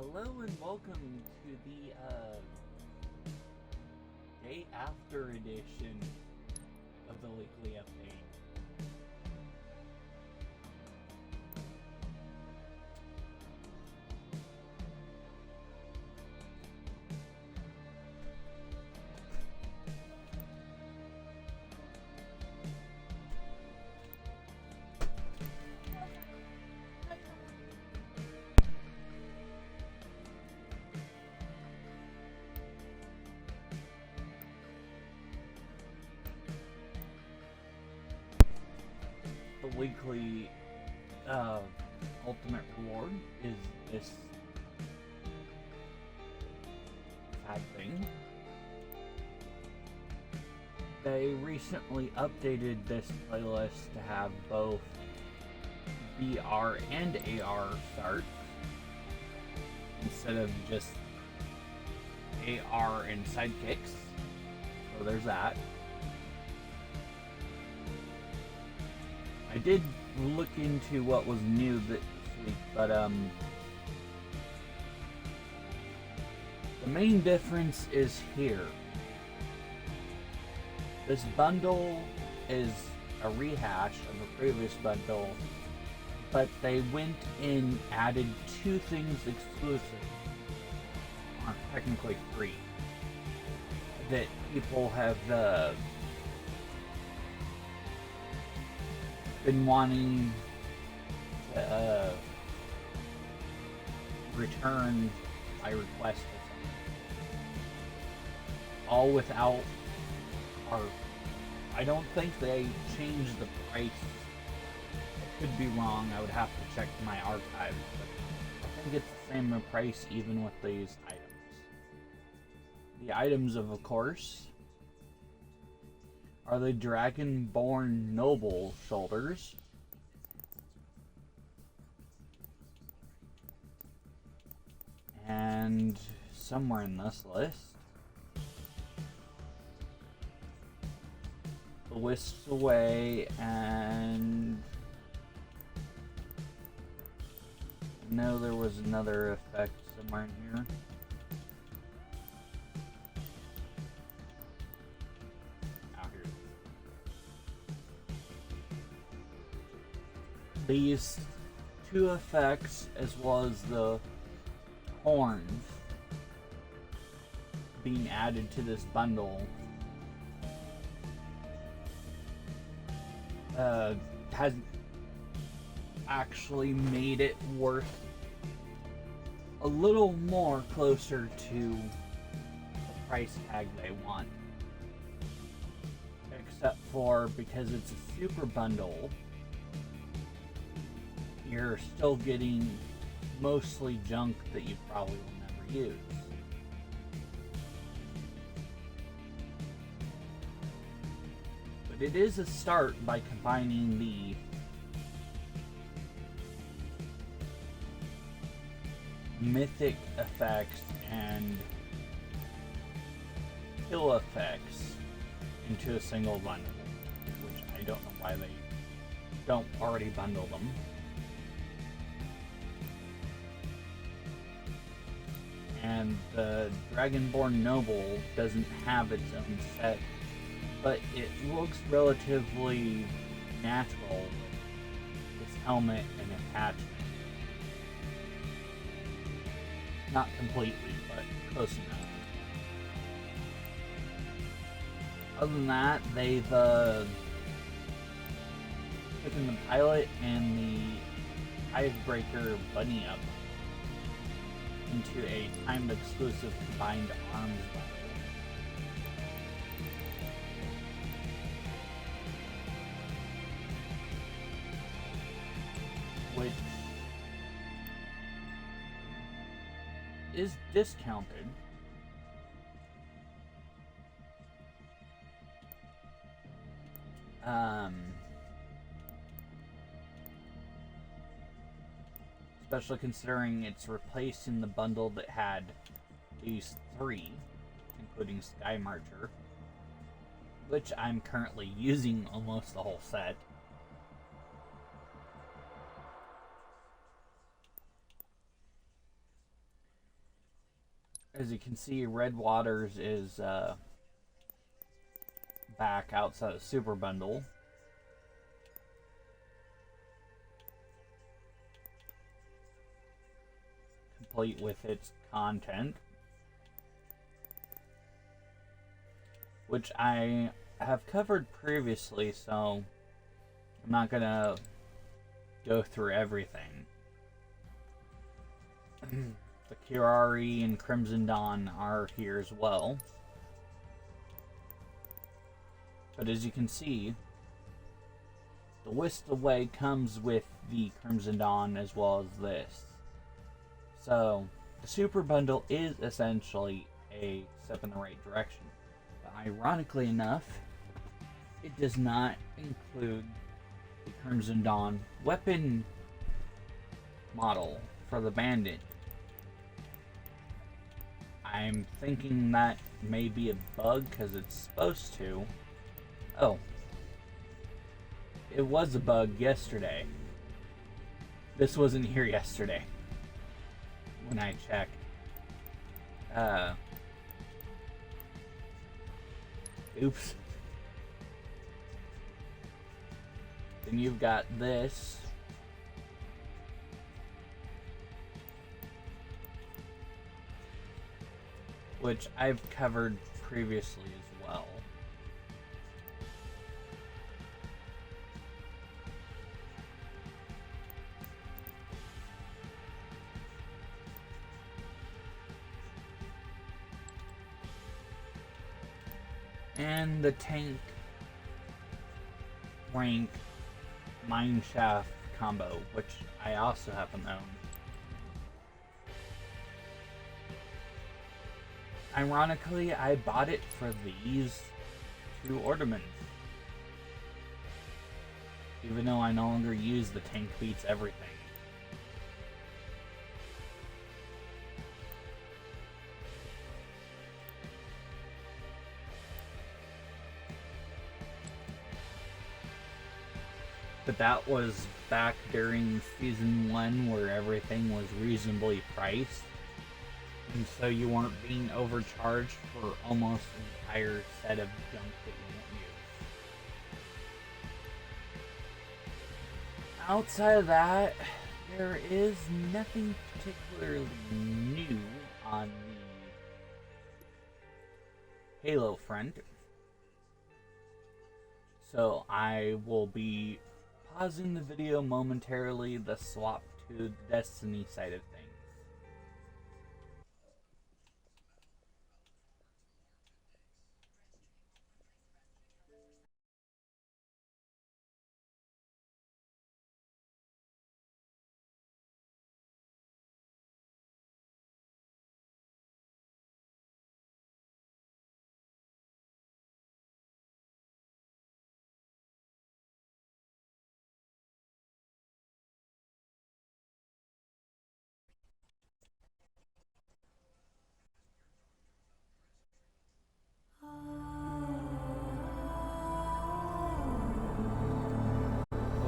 Hello and welcome to the day after edition of the weekly update. The weekly ultimate reward is this sad thing. They recently updated this playlist to have both VR and AR start instead of just AR and sidekicks. So there's that. I did look into what was new this week, but the main difference is here. This bundle is a rehash of a previous bundle, but they went and added two things exclusive, or technically three, that people have been wanting to return by request or something. All without, or I don't think they changed the price. I could be wrong, I would have to check my archives, but I think it's the same price even with these items. The items, of course, are the Dragonborn Noble shoulders, and somewhere in this list, the Wisps Away, and no, there was another effect somewhere in here. These two effects, as well as the horns being added to this bundle, has actually made it worth a little more closer to the price tag they want. Except for because it's a super bundle, you're still getting mostly junk that you probably will never use. But it is a start by combining the mythic effects and kill effects into a single bundle, which I don't know why they don't already bundle them. And the Dragonborn Noble doesn't have its own set, but it looks relatively natural with its helmet and attachment. Not completely, but close enough. Other than that, they've taken the pilot and the Icebreaker bunny up into a timed exclusive combined arms bundle. Which is discounted. Especially considering it's replacing the bundle that had these three, including Sky Marcher, which I'm currently using almost the whole set. As you can see, Red Waters is back outside of Super Bundle. Complete with its content, which I have covered previously, so I'm not gonna go through everything. The Kirari and Crimson Dawn are here as well. But as you can see, the Whisked Away comes with the Crimson Dawn as well as this. So, the Super Bundle is essentially a step in the right direction. But ironically enough, it does not include the Crimson Dawn weapon model for the Bandit. I'm thinking that may be a bug because it's supposed to. Oh. It was a bug yesterday. This wasn't here yesterday when I checked. Oops. Then you've got this. Which I've covered previously as well. And the tank rank mineshaft combo, which I also happen to own. Ironically, I bought it for these two ornaments. Even though I no longer use the tank beats everything. But that was back during Season 1 where everything was reasonably priced. And so you weren't being overcharged for almost an entire set of junk that you won't use. Outside of that, there is nothing particularly new on the Halo front. So I will be pausing the video momentarily to swap to the Destiny side of things.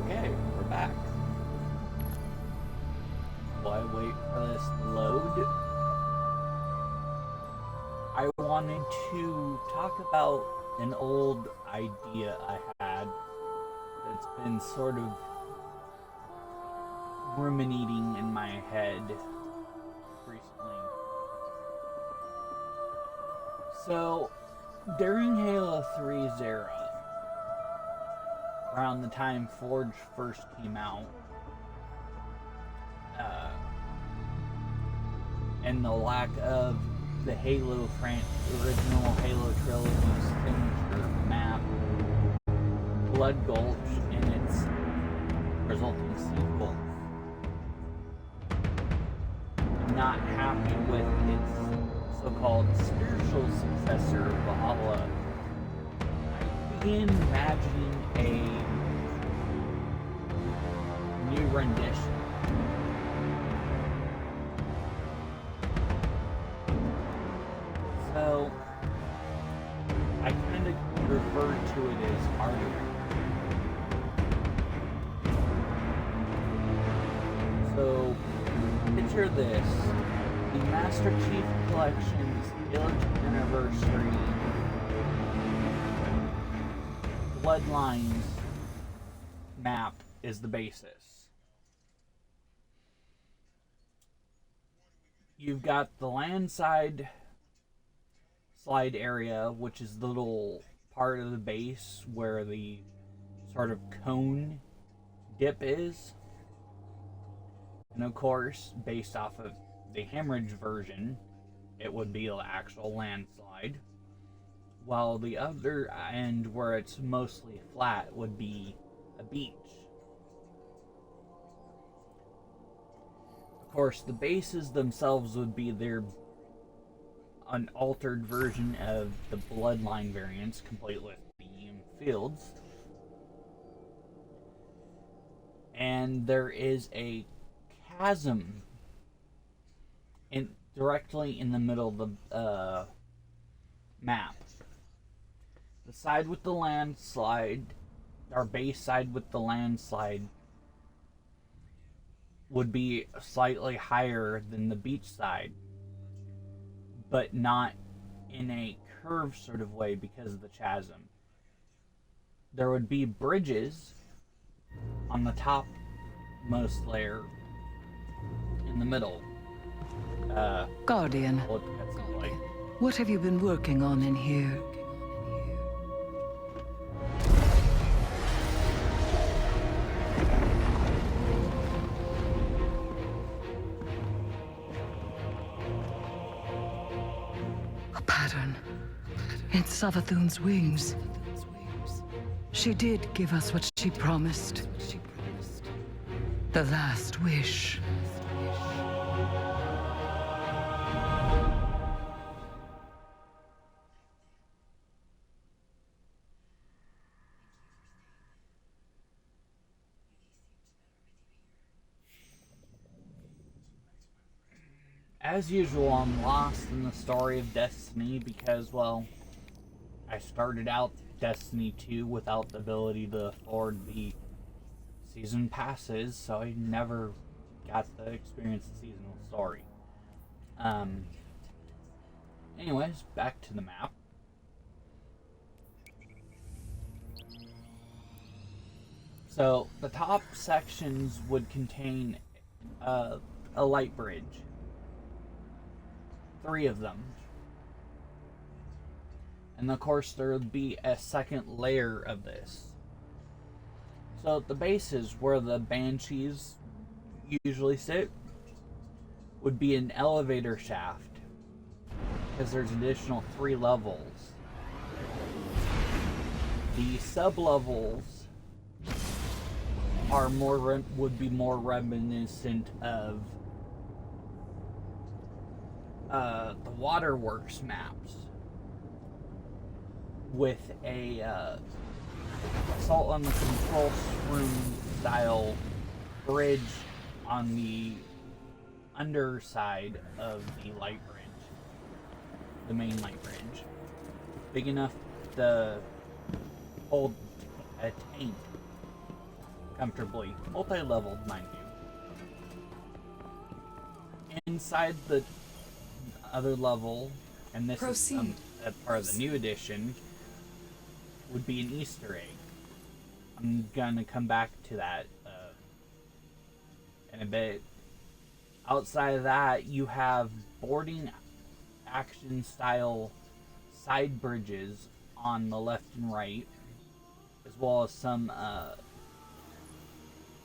Okay, we're back. While I wait for this to load, I wanted to talk about an old idea I had that's been sort of ruminating in my head recently. So, during Halo 3's era, around the time Forge first came out, and the lack of the Halo original Halo trilogy's signature map, Blood Gulch, and its resulting sequel, not happy with its so-called spiritual successor, Valhalla, I began imagining a new rendition. So, I kind of refer to it as artery. So, picture this. The Master Chief Collection's 8th anniversary Bloodlines map is the basis. You've got the landside slide area, which is the little part of the base where the sort of cone dip is. And of course, based off of the Hemorrhage version, it would be an actual landslide. While the other end, where it's mostly flat, would be a beach. Of course, the bases themselves would be an altered version of the Bloodline variants, complete with the fields. And there is a chasm directly in the middle of the map. The side with the landslide, our base side with the landslide, would be slightly higher than the beach side, but not in a curved sort of way because of the chasm. There would be bridges on the topmost layer in the middle. Guardian, what have you been working on in here? A pattern in Savathun's wings. She did give us what she promised. The last wish. As usual, I'm lost in the story of Destiny because, well, I started out Destiny 2 without the ability to afford the season passes, so I never got to experience the seasonal story. Anyways, back to the map. So, the top sections would contain a light bridge. 3 of them. And of course there would be a second layer of this. So the bases where the Banshees usually sit would be an elevator shaft, because there's additional 3 levels. The sub-levels are would be more reminiscent of the Waterworks maps, with a assault on the control room style bridge on the underside of the light bridge, the main light bridge, big enough to hold a tank comfortably, multi-leveled, mind you. Inside the other level, and this is a part of the new edition, would be an Easter egg. I'm gonna come back to that in a bit. Outside of that, you have boarding action style side bridges on the left and right, as well as some of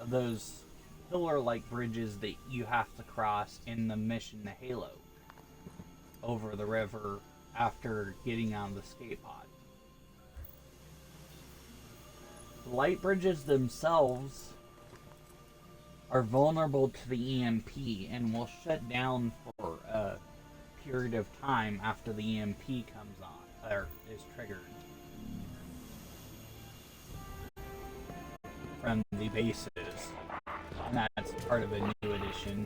those pillar-like bridges that you have to cross in the mission to Halo over the river after getting on the skate pod. The light bridges themselves are vulnerable to the EMP and will shut down for a period of time after the EMP comes on, or is triggered from the bases. And that's part of a new edition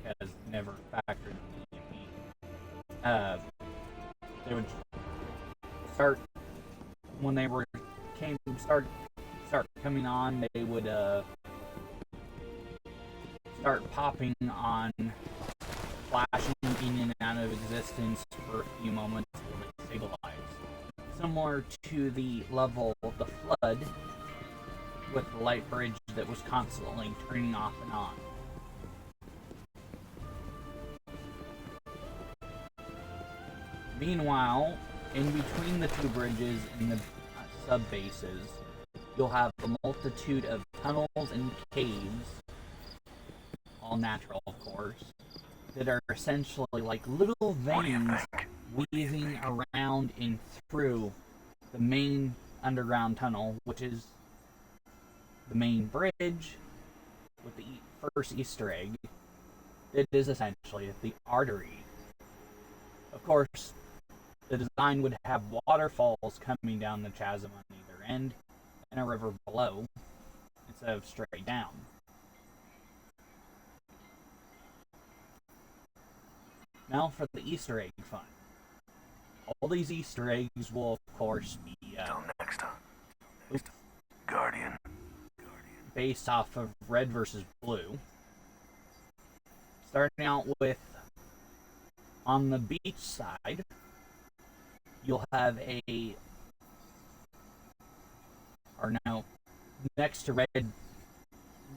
because it never factored in the EMP. They would start when they were start coming on. They would start popping on flashing in and out of existence for a few moments will then stabilize. Similar to the level of the Flood, with the light bridge that was constantly turning off and on. Meanwhile, in between the two bridges and the sub-bases, you'll have a multitude of tunnels and caves, all natural of course, that are essentially like little veins weaving around and through the main underground tunnel, which is the main bridge with the first Easter egg. It is essentially the artery. Of course, the design would have waterfalls coming down the chasm on either end and a river below instead of straight down. Now for the Easter egg fun. All these Easter eggs will, of course, be Guardian. based off of red versus blue. Starting out with, on the beach side, you'll have next to red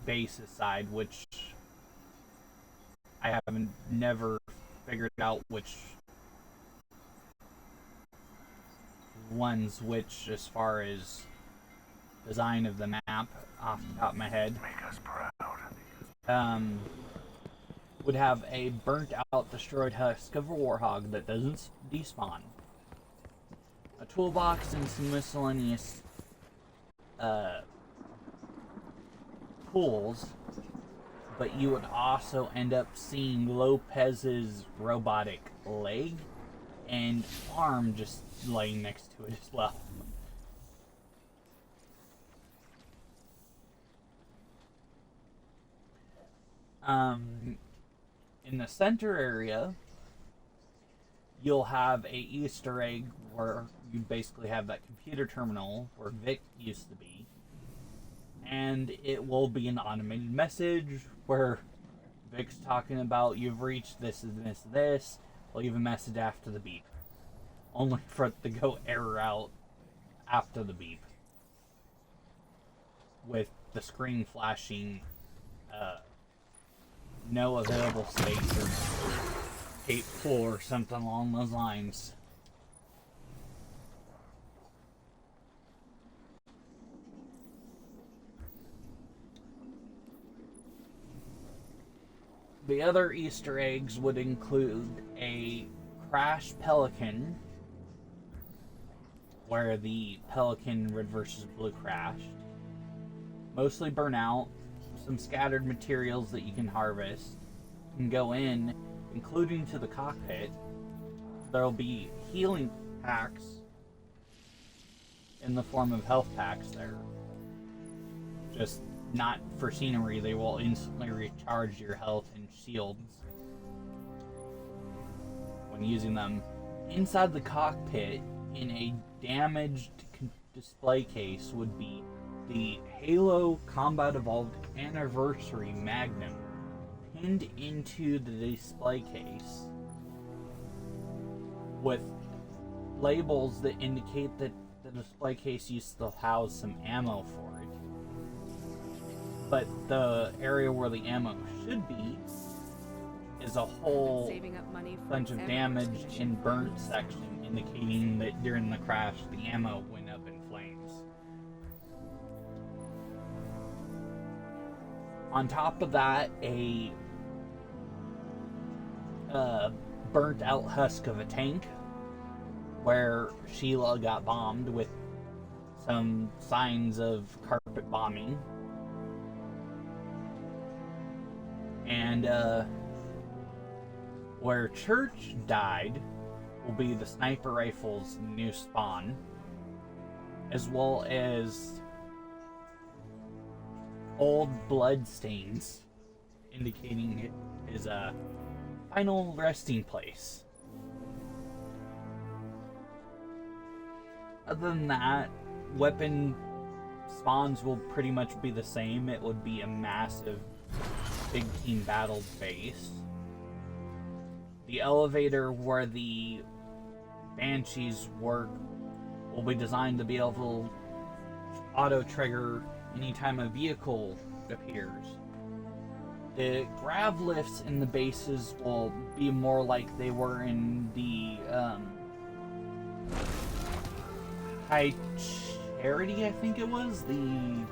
base's side, which I haven't never figured out which one's which as far as design of the map off the top of my head. Make us proud. Would have a burnt out, destroyed husk of a warthog that doesn't despawn. A toolbox and some miscellaneous tools, but you would also end up seeing Lopez's robotic leg and arm just laying next to it as well. In the center area, you'll have a Easter egg where you basically have that computer terminal where Vic used to be, and it will be an automated message where Vic's talking about you've reached this and this and this. Leave a message after the beep, only for it to go error out after the beep, with the screen flashing no available space or tape full or something along those lines. The other Easter eggs would include a crashed pelican, where the pelican red versus blue crashed, mostly burnt out, some scattered materials that you can harvest, can go in, including to the cockpit. There'll be healing packs in the form of health packs there. Just not for scenery, they will instantly recharge your health and shields when using them. Inside the cockpit, in a damaged display case, would be the Halo Combat Evolved Anniversary Magnum pinned into the display case with labels that indicate that the display case used to house some ammo for it. But the area where the ammo should be is a whole bunch of damaged and burnt section, indicating that during the crash the ammo went up in flames. On top of that, a burnt out husk of a tank where Sheila got bombed, with some signs of carpet bombing. And where Church died will be the sniper rifle's new spawn, as well as old blood stains indicating his final resting place. Other than that, weapon spawns will pretty much be the same. It would be a massive big team battle base. The elevator where the Banshees work will be designed to be able to auto trigger anytime a vehicle appears. The grav lifts in the bases will be more like they were in the High Charity, I think it was, the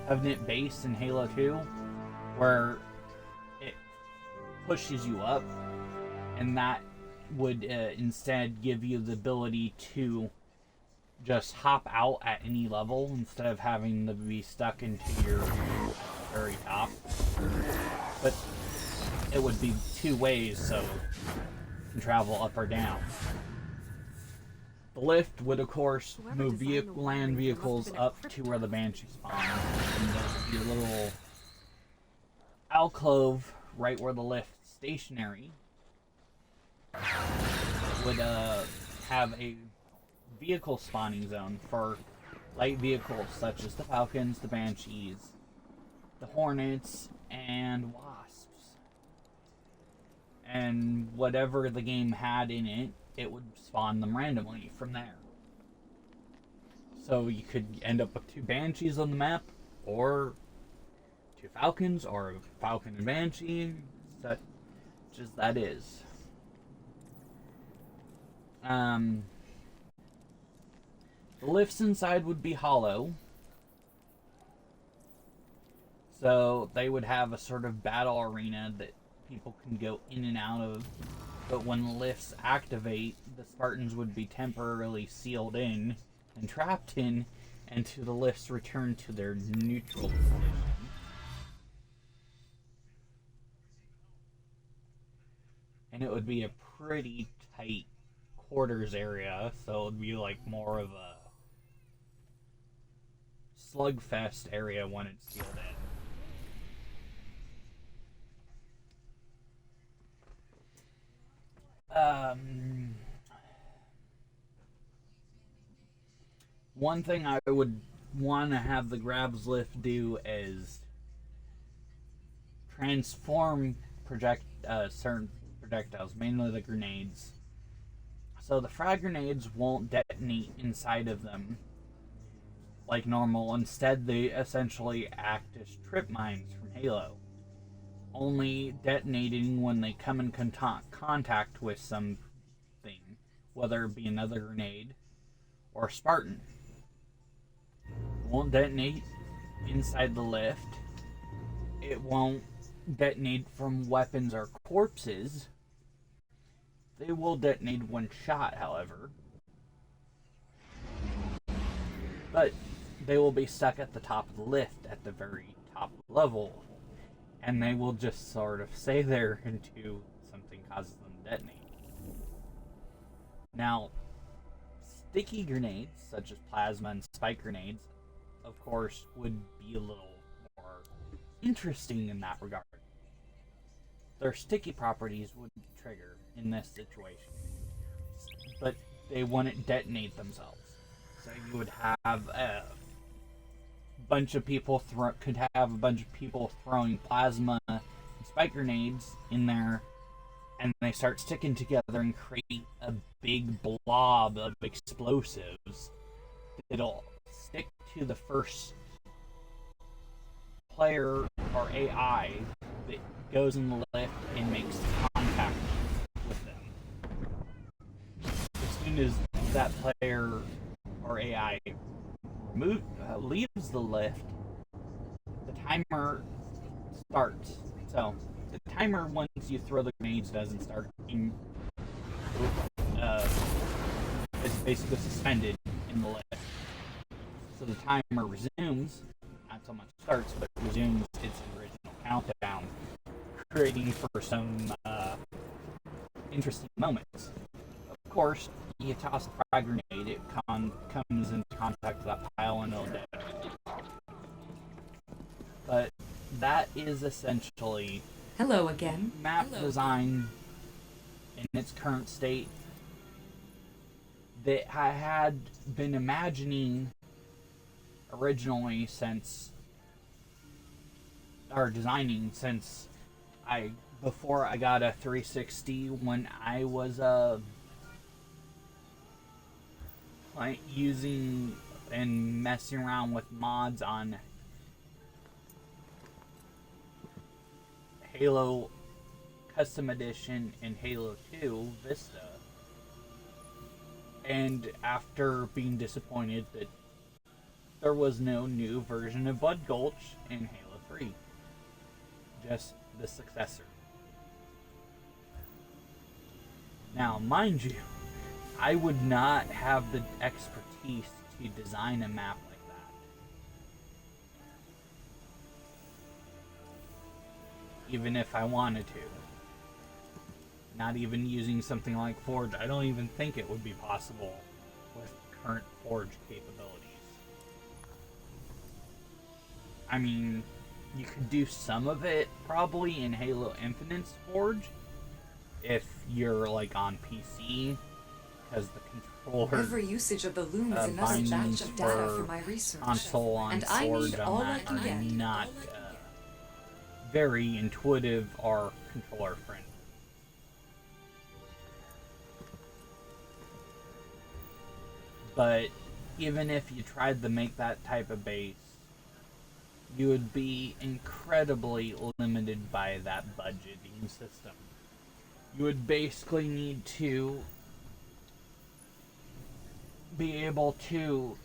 Covenant base in Halo 2, where it pushes you up, and that would instead give you the ability to just hop out at any level instead of having to be stuck into your very top. But it would be two ways, so you can travel up or down. The lift would, of course, move land vehicles up to where the Banshee spawns. And there would be a little alcove right where the lift's stationary would have a vehicle spawning zone for light vehicles such as the Falcons, the Banshees, the Hornets, and Wasps. And whatever the game had in it, it would spawn them randomly from there. So you could end up with two Banshees on the map, or two Falcons, or a Falcon and Banshee, such as that is. The lifts inside would be hollow, so they would have a sort of battle arena that people can go in and out of. But when the lifts activate, the Spartans would be temporarily sealed in and trapped in until the lifts return to their neutral position. And it would be a pretty tight quarters area, so it would be like more of a slugfest area when it's sealed in. One thing I would want to have the Grabs lift do is transform certain projectiles, mainly the grenades. So the frag grenades won't detonate inside of them like normal. Instead, they essentially act as trip mines from Halo, only detonating when they come in contact with something, whether it be another grenade or Spartan. It won't detonate inside the lift. It won't detonate from weapons or corpses. They will detonate when shot, however. But they will be stuck at the top of the lift, at the very top level. And they will just sort of stay there until something causes them to detonate. Now, sticky grenades, such as plasma and spike grenades, of course, would be a little more interesting in that regard. Their sticky properties wouldn't trigger in this situation, but they wouldn't detonate themselves. So you would have a bunch of people throwing plasma and spike grenades in there, and they start sticking together and create a big blob of explosives that'll stick to the first player or AI that goes in the lift and makes contact with them. As soon as that player or AI leaves the lift, the timer starts. So the timer, once you throw the grenades, doesn't start. It's basically suspended in the lift. So the timer resumes, not so much starts, but resumes its original countdown, creating for some interesting moments. Of course, you toss a frag grenade, it comes into contact with that pile and it'll detonate. But that is essentially hello again. Map design in its current state that I had been imagining originally designing since I before I got a 360, when I was like using and messing around with mods on Halo Custom Edition and Halo 2 Vista, and after being disappointed that there was no new version of Blood Gulch in Halo 3, just the successor. Now, mind you, I would not have the expertise to design a map like that. Even if I wanted to. Not even using something like Forge, I don't even think it would be possible with current Forge capabilities. I mean, you could do some of it probably in Halo Infinite's Forge if you're like on PC, because the controller every usage of the loom is another batch of data for my research. Console on and I Forge need on all I that can are get. not very intuitive or controller friendly. But even if you tried to make that type of base, you would be incredibly limited by that budgeting system. You would basically need to be able to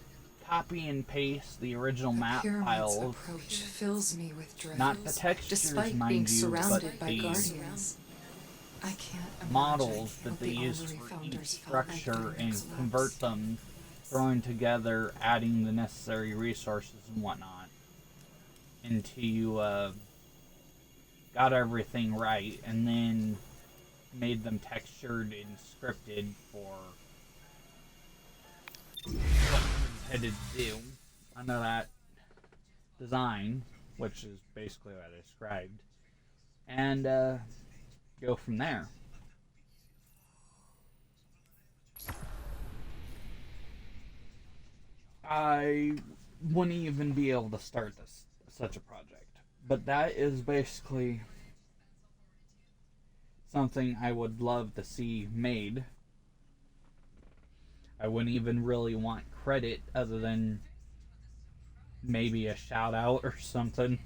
copy and paste the original map files. Approach fills me with dread. Not the textures, Despite mind being you, surrounded but by the guardians, I can't imagine models that what they the use Armory for each founders felt like structure during and its convert lapse. them, throwing together, adding the necessary resources and whatnot, until you got everything right, and then made them textured and scripted for what you intended to do under that design, which is basically what I described, and go from there. I wouldn't even be able to start such a project, but that is basically something I would love to see made. I wouldn't even really want credit other than maybe a shout out or something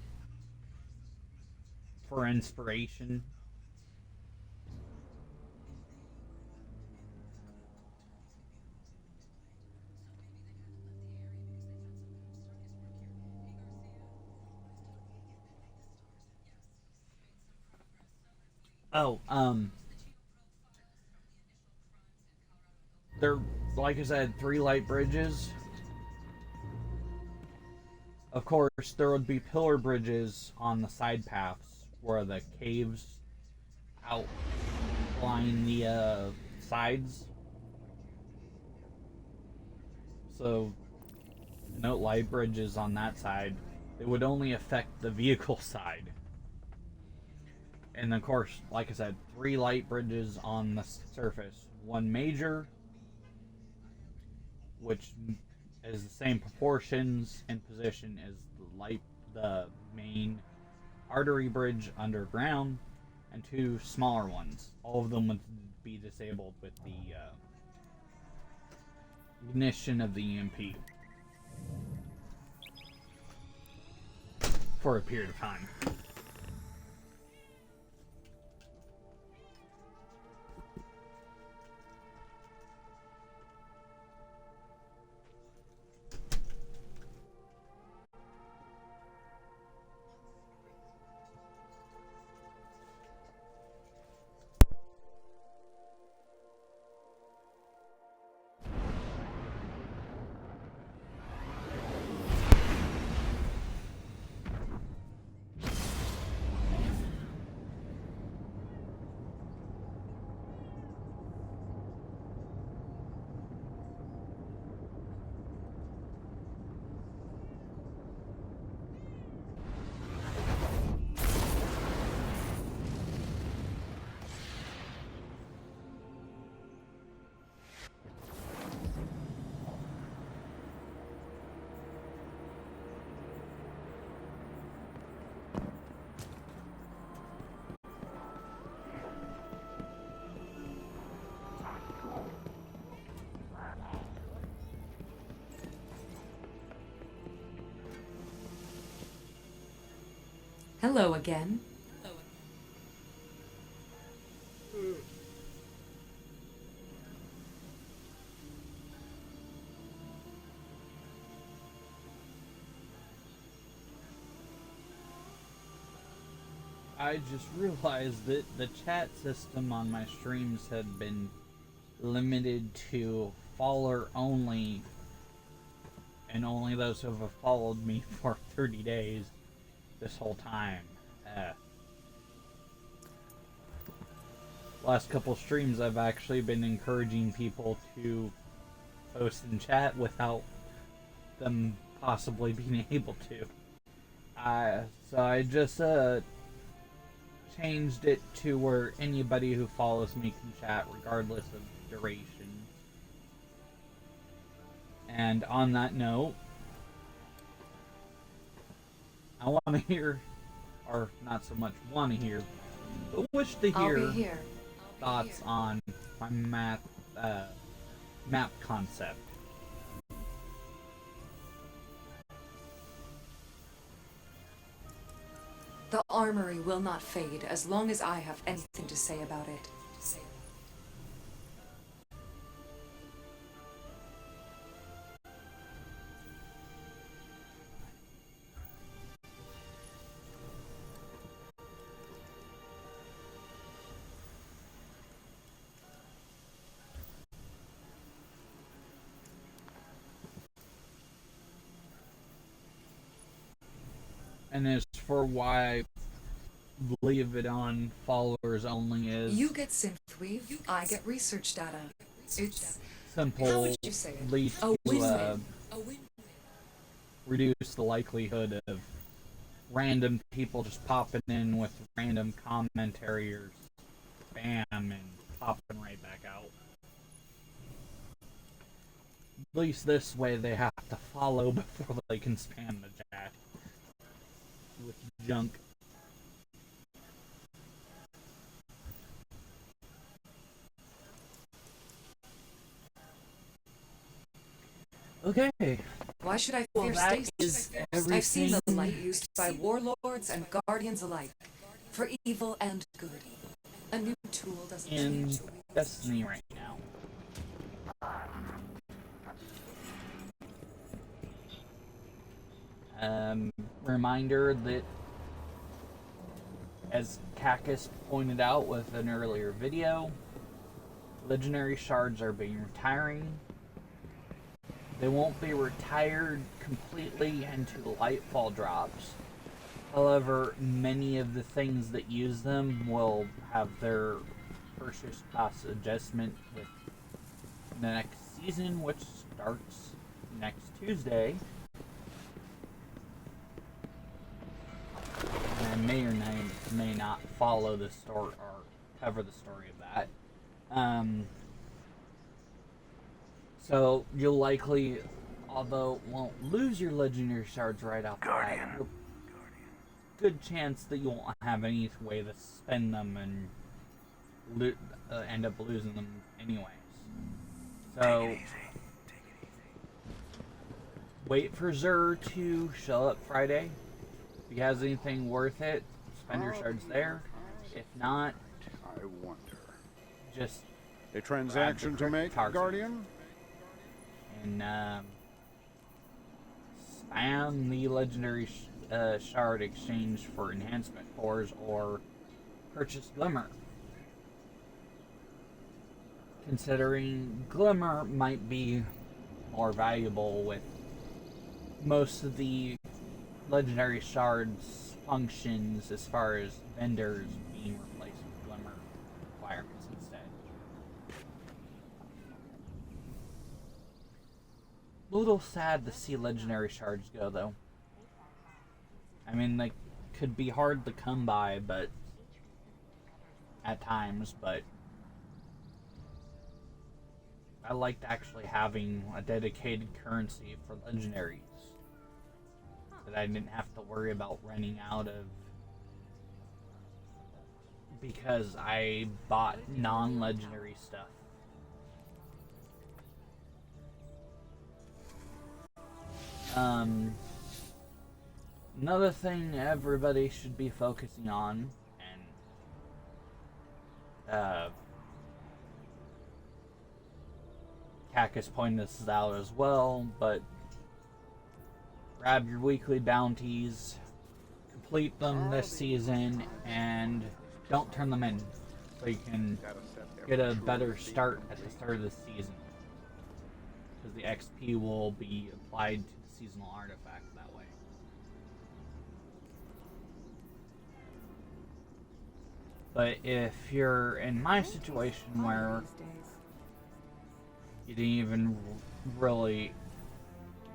for inspiration. Oh, there, like I said, 3 light bridges. Of course, there would be pillar bridges on the side paths where the caves outline the sides. So, no light bridges on that side. It would only affect the vehicle side. And of course, like I said, 3 light bridges on the surface. 1 major, which is the same proportions and position as the main artery bridge underground, and 2 smaller ones. All of them would be disabled with the ignition of the EMP for a period of time. Hello again. I just realized that the chat system on my streams had been limited to follower only, and only those who have followed me for 30 days this whole time. Last couple streams I've actually been encouraging people to post in chat without them possibly being able to. So I just changed it to where anybody who follows me can chat regardless of duration. And on that note, I want to hear, or not so much want to hear, but wish to hear thoughts on my map concept. The armory will not fade as long as I have anything to say about it. And as for why I leave it on followers only is... You get synthweave, I get research data. It's simple, how would you say it? least A to win-win. reduce the likelihood of random people just popping in with random commentary or spam and popping right back out. At least this way they have to follow before they can spam the chat with junk. Okay. Why should I Well, fear that stasis? is I've seen the everything. light used by warlords and guardians alike, for evil and good. A new tool doesn't In change. Destiny right now. Reminder that, as Cacus pointed out with an earlier video, legendary shards are being retiring. They won't be retired completely into Lightfall drops. However, many of the things that use them will have their purchase cost adjustment with the next season, which starts next Tuesday. And I may or may not follow the story or cover the story of that. So you'll likely, although won't lose your legendary shards right off the bat, good chance that you won't have any way to spend them and end up losing them anyways. So wait for Zur to show up Friday. If he has anything worth it, spend your shards there. If not, I wonder. just A transaction to make, Tarzan. Guardian? And spam the legendary shard exchange for enhancement cores or purchase Glimmer. Considering Glimmer might be more valuable with most of the legendary shards functions as far as vendors being replaced with Glimmer requirements instead. A little sad to see legendary shards go though. I mean, they could be hard to come by, but at times, but I liked actually having a dedicated currency for legendaries that I didn't have to worry about running out of because I bought non-legendary stuff. Another thing everybody should be focusing on, and Cactus pointed this out as well, but grab your weekly bounties, complete them this season, and don't turn them in so you can get a better start at the start of the season. Because the XP will be applied to the seasonal artifact that way. But if you're in my situation where you didn't even really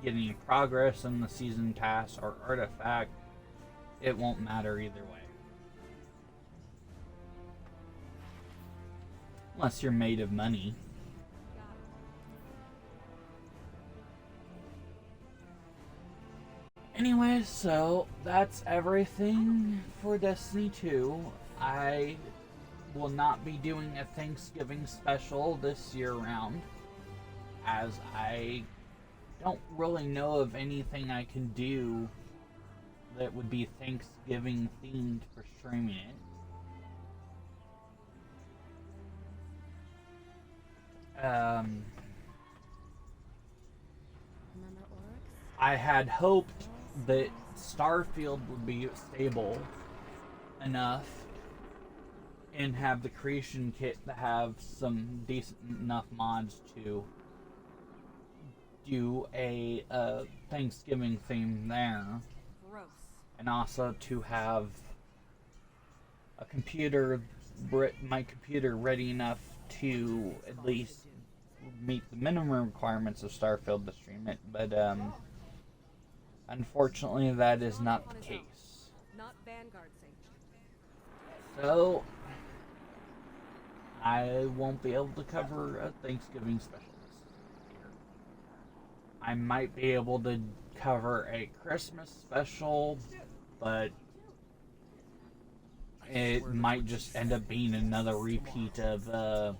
get any progress in the season pass or artifact, it won't matter either way. Unless you're made of money. Anyway, so that's everything for Destiny 2. I will not be doing a Thanksgiving special this year round, as I don't really know of anything I can do that would be Thanksgiving themed for streaming it. I had hoped that Starfield would be stable enough and have the creation kit to have some decent enough mods to do a Thanksgiving theme there. Gross. And also to have a my computer ready enough to at least meet the minimum requirements of Starfield to stream it, but unfortunately that is not the case. Not Vanguard sanctioned. So I won't be able to cover a Thanksgiving special this year. I might be able to cover a Christmas special, but it might just end up being another repeat of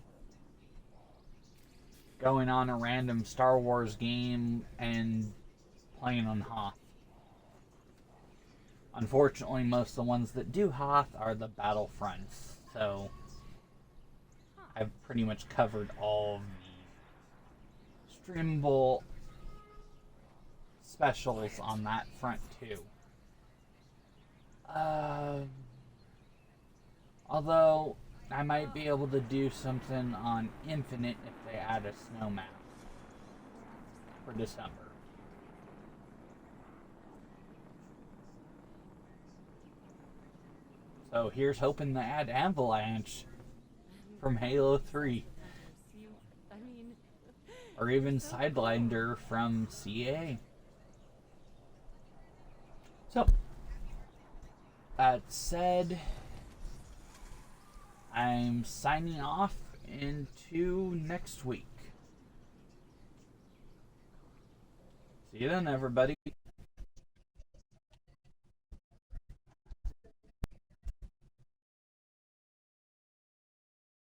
going on a random Star Wars game and playing on Hoth. Unfortunately, most of the ones that do Hoth are the Battlefronts, so I've pretty much covered all of the streamable specials on that front too. Although I might be able to do something on Infinite if they add a snow map for December. So here's hoping to add Avalanche from Halo 3. Or even Sidelander from CA. So, that said, I'm signing off into next week. See you then, everybody.